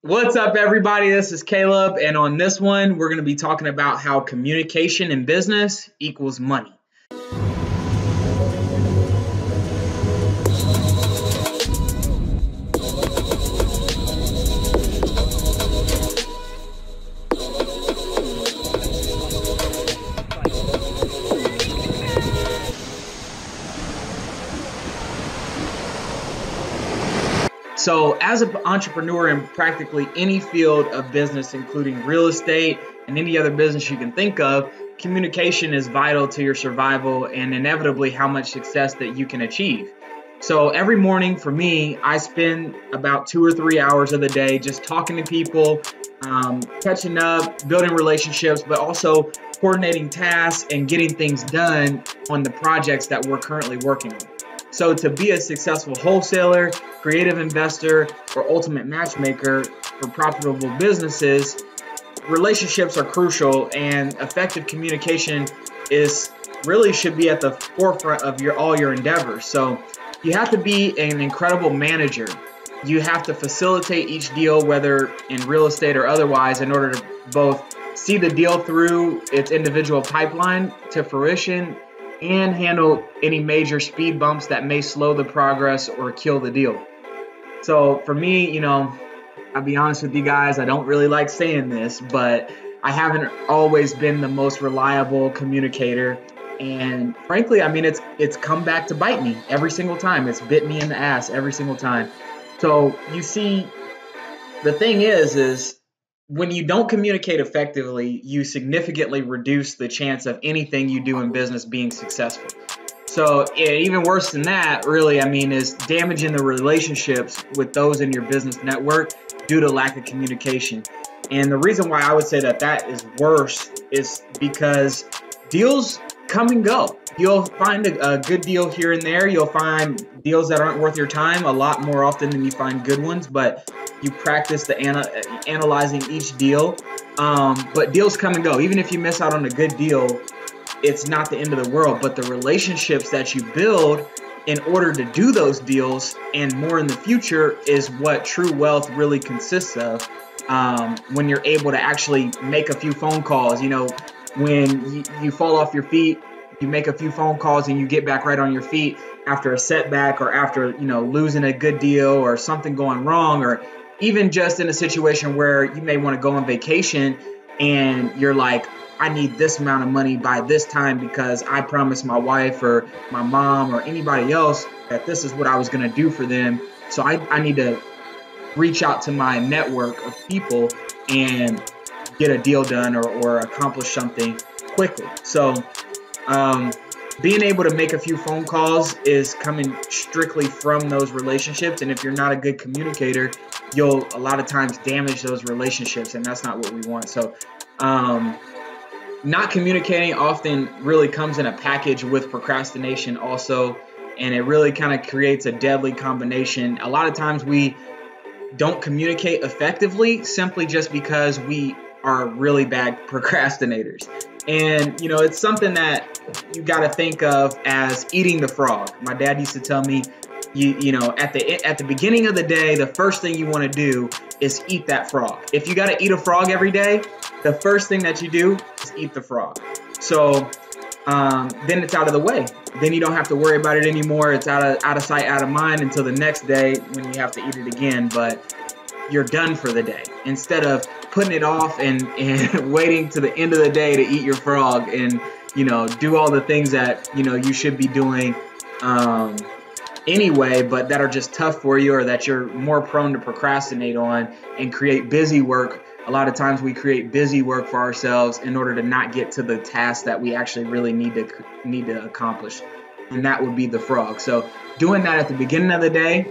What's up, everybody? This is Caleb, and on this one, we're going to be talking about how communication in business equals money. So, as an entrepreneur in practically any field of business, including real estate and any other business you can think of, communication is vital to your survival and inevitably how much success that you can achieve. So, every morning for me, I spend about 2 or 3 hours of the day just talking to people, catching up, building relationships, but also coordinating tasks and getting things done on the projects that we're currently working on. So to be a successful wholesaler, creative investor, or ultimate matchmaker for profitable businesses, relationships are crucial, and effective communication should be at the forefront of all your endeavors. So you have to be an incredible manager. You have to facilitate each deal, whether in real estate or otherwise, in order to both see the deal through its individual pipeline to fruition and handle any major speed bumps that may slow the progress or kill the deal. So for me, I'll be honest with you guys, I don't really like saying this, but I haven't always been the most reliable communicator. And frankly, it's come back to bite me every single time. It's bit me in the ass every single time. So you see, the thing is when you don't communicate effectively, you significantly reduce the chance of anything you do in business being successful. So even worse than that, really, is damaging the relationships with those in your business network due to lack of communication. And the reason why I would say that is worse is because deals come and go. You'll find a good deal here and there. You'll find deals that aren't worth your time a lot more often than you find good ones, but you practice the analyzing each deal. But deals come and go. Even if you miss out on a good deal, it's not the end of the world. But the relationships that you build in order to do those deals and more in the future is what true wealth really consists of. When you're able to actually make a few phone calls, when you fall off your feet, you make a few phone calls and you get back right on your feet after a setback or after, losing a good deal or something going wrong, or even just in a situation where you may want to go on vacation and you're like, I need this amount of money by this time because I promised my wife or my mom or anybody else that this is what I was going to do for them. So I need to reach out to my network of people and get a deal done or accomplish something quickly. So being able to make a few phone calls is coming strictly from those relationships. And if you're not a good communicator, you'll a lot of times damage those relationships, and that's not what we want. So not communicating often really comes in a package with procrastination also, and it really kind of creates a deadly combination. A lot of times we don't communicate effectively simply just because we are really bad procrastinators. And, it's something that you got to think of as eating the frog. My dad used to tell me, at the beginning of the day, the first thing you want to do is eat that frog. If you got to eat a frog every day, the first thing that you do is eat the frog. So then it's out of the way. Then you don't have to worry about it anymore. It's out of sight, out of mind until the next day when you have to eat it again. But you're done for the day instead of putting it off and waiting to the end of the day to eat your frog and, do all the things that, you should be doing anyway, but that are just tough for you or that you're more prone to procrastinate on and create busy work. A lot of times we create busy work for ourselves in order to not get to the task that we actually really need to accomplish. And that would be the frog. So doing that at the beginning of the day,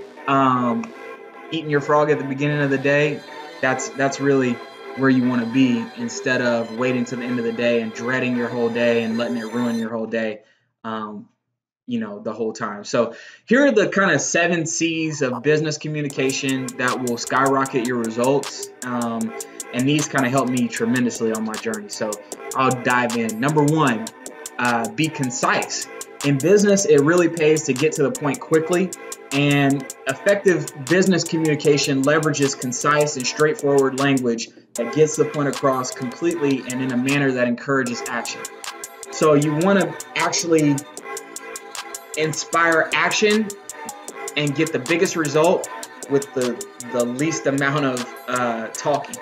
eating your frog at the beginning of the day, that's really where you want to be instead of waiting to the end of the day and dreading your whole day and letting it ruin your whole day, the whole time. So here are the kind of 7 C's of business communication that will skyrocket your results. And these kind of helped me tremendously on my journey. So I'll dive in. Number 1, be concise. In business, it really pays to get to the point quickly And effective business communication leverages concise and straightforward language that gets the point across completely and in a manner that encourages action. So you want to actually inspire action and get the biggest result with the least amount of talking.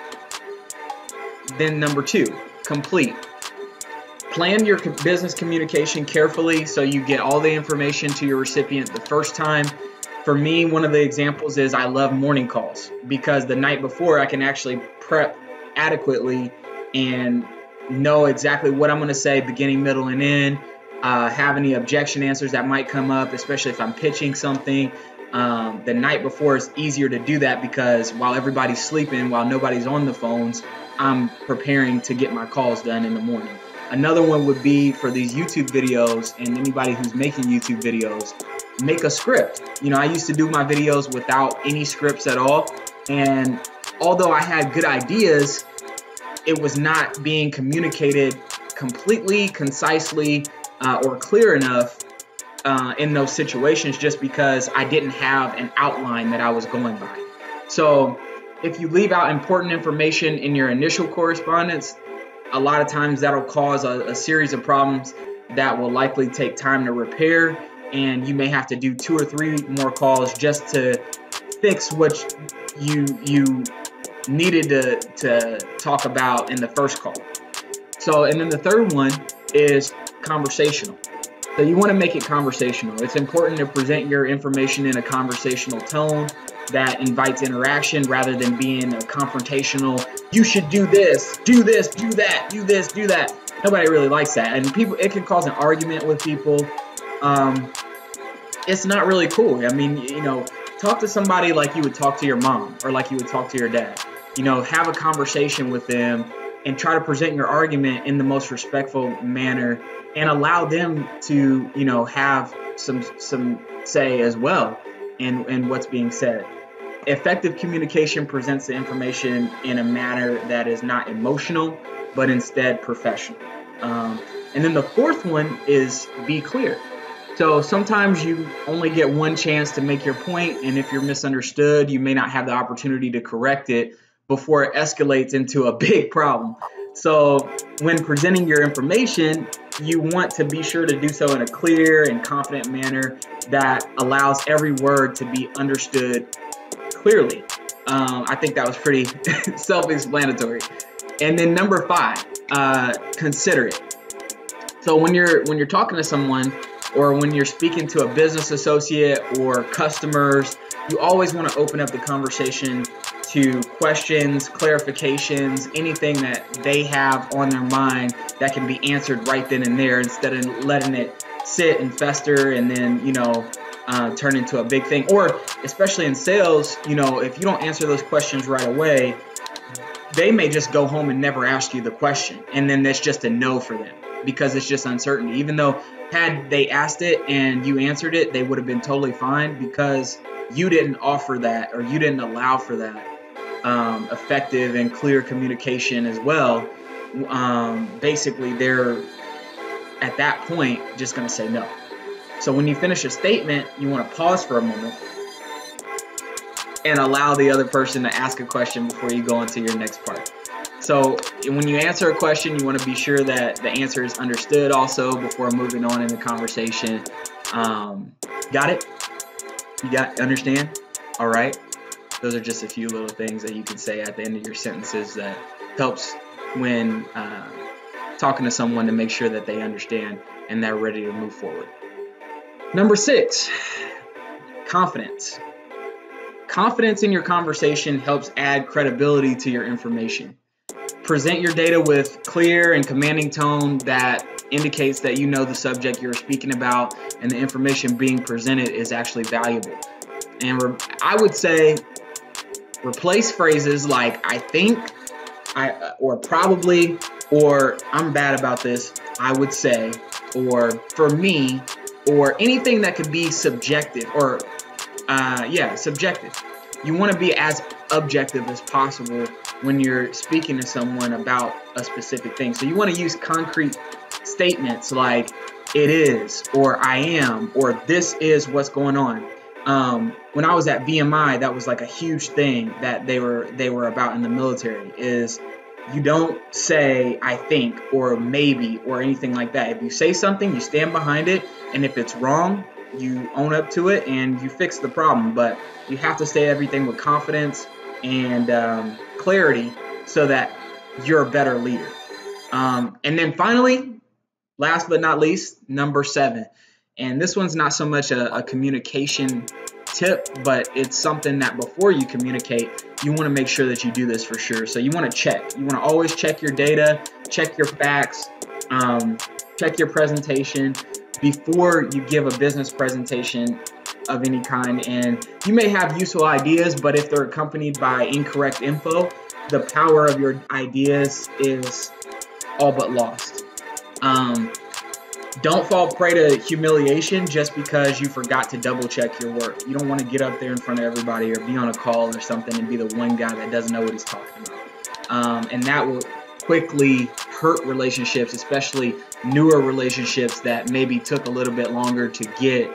Then number 2, complete. Plan your business communication carefully so you get all the information to your recipient the first time. For me, one of the examples is I love morning calls because the night before I can actually prep adequately and know exactly what I'm going to say beginning, middle, and end. Have any objection answers that might come up, especially if I'm pitching something. The night before is easier to do that because while everybody's sleeping, while nobody's on the phones, I'm preparing to get my calls done in the morning. Another one would be for these YouTube videos, and anybody who's making YouTube videos, make a script. You know, I used to do my videos without any scripts at all, and although I had good ideas, it was not being communicated completely, concisely, or clear enough in those situations just because I didn't have an outline that I was going by. So if you leave out important information in your initial correspondence, a lot of times that'll cause a series of problems that will likely take time to repair, and you may have to do 2 or 3 more calls just to fix what you needed to talk about in the first call. So, and then the third one is conversational. So you want to make it conversational. It's important to present your information in a conversational tone that invites interaction rather than being a confrontational, you should do this, do that, do this, do that. Nobody really likes that. And people, it can cause an argument with people. It's not really cool. I mean, you know, talk to somebody like you would talk to your mom or like you would talk to your dad. You know, have a conversation with them and try to present your argument in the most respectful manner and allow them to, you know, have some say as well in what's being said. Effective communication presents the information in a manner that is not emotional, but instead professional. And then the fourth one is be clear. So sometimes you only get one chance to make your point, and if you're misunderstood, you may not have the opportunity to correct it before it escalates into a big problem. So when presenting your information, you want to be sure to do so in a clear and confident manner that allows every word to be understood clearly. I think that was pretty self-explanatory. And then number 5, considerate. So when you're talking to someone, or when you're speaking to a business associate or customers, you always want to open up the conversation to questions, clarifications, anything that they have on their mind that can be answered right then and there instead of letting it sit and fester and then, you know, turn into a big thing. Or especially in sales, you know, if you don't answer those questions right away, they may just go home and never ask you the question. And then that's just a no for them because it's just uncertainty. Even though had they asked it and you answered it, they would have been totally fine because you didn't offer that or you didn't allow for that effective and clear communication as well. Basically, they're at that point just going to say no. So when you finish a statement, you want to pause for a moment and allow the other person to ask a question before you go into your next part. So when you answer a question, you want to be sure that the answer is understood also before moving on in the conversation. Got it? Understand? All right. Those are just a few little things that you can say at the end of your sentences that helps when talking to someone to make sure that they understand and they're ready to move forward. Number 6, confidence. Confidence in your conversation helps add credibility to your information. Present your data with clear and commanding tone that indicates that you know the subject you're speaking about and the information being presented is actually valuable. And I would say replace phrases like I think, or probably, or I'm bad about this, I would say, or for me, or anything that could be subjective or subjective. You want to be as objective as possible when you're speaking to someone about a specific thing. So you want to use concrete statements like it is, or I am, or this is what's going on. When I was at VMI, that was like a huge thing that they were about in the military is you don't say I think or maybe or anything like that. If you say something, you stand behind it, and if it's wrong, you own up to it and you fix the problem. But you have to say everything with confidence and clarity so that you're a better leader. And then finally, last but not least, number 7. And this one's not so much a communication tip, but it's something that before you communicate, you want to make sure that you do this for sure. So you want to check. You want to always check your data, check your facts, check your presentation before you give a business presentation of any kind. And you may have useful ideas, but if they're accompanied by incorrect info, the power of your ideas is all but lost. Don't fall prey to humiliation just because you forgot to double check your work. You don't want to get up there in front of everybody or be on a call or something and be the one guy that doesn't know what he's talking about. And that will quickly hurt relationships, especially newer relationships that maybe took a little bit longer to get.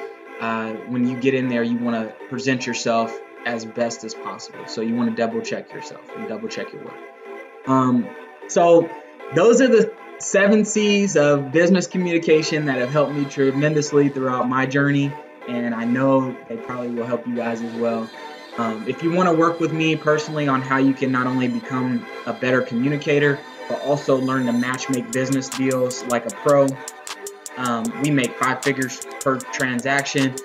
When you get in there, you want to present yourself as best as possible. So you want to double check yourself and double check your work. So those are the 7 C's of business communication that have helped me tremendously throughout my journey, and I know they probably will help you guys as well. If you want to work with me personally on how you can not only become a better communicator, but also learn to make business deals like a pro, we make 5 figures per transaction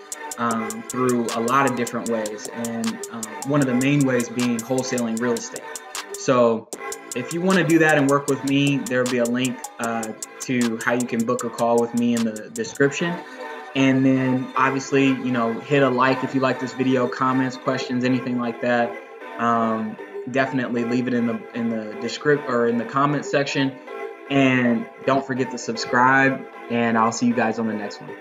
through a lot of different ways, and one of the main ways being wholesaling real estate. So if you want to do that and work with me, there will be a link to how you can book a call with me in the description. And then obviously, hit a like if you like this video, comments, questions, anything like that. Definitely leave it in the description or in the comment section. And don't forget to subscribe, and I'll see you guys on the next one.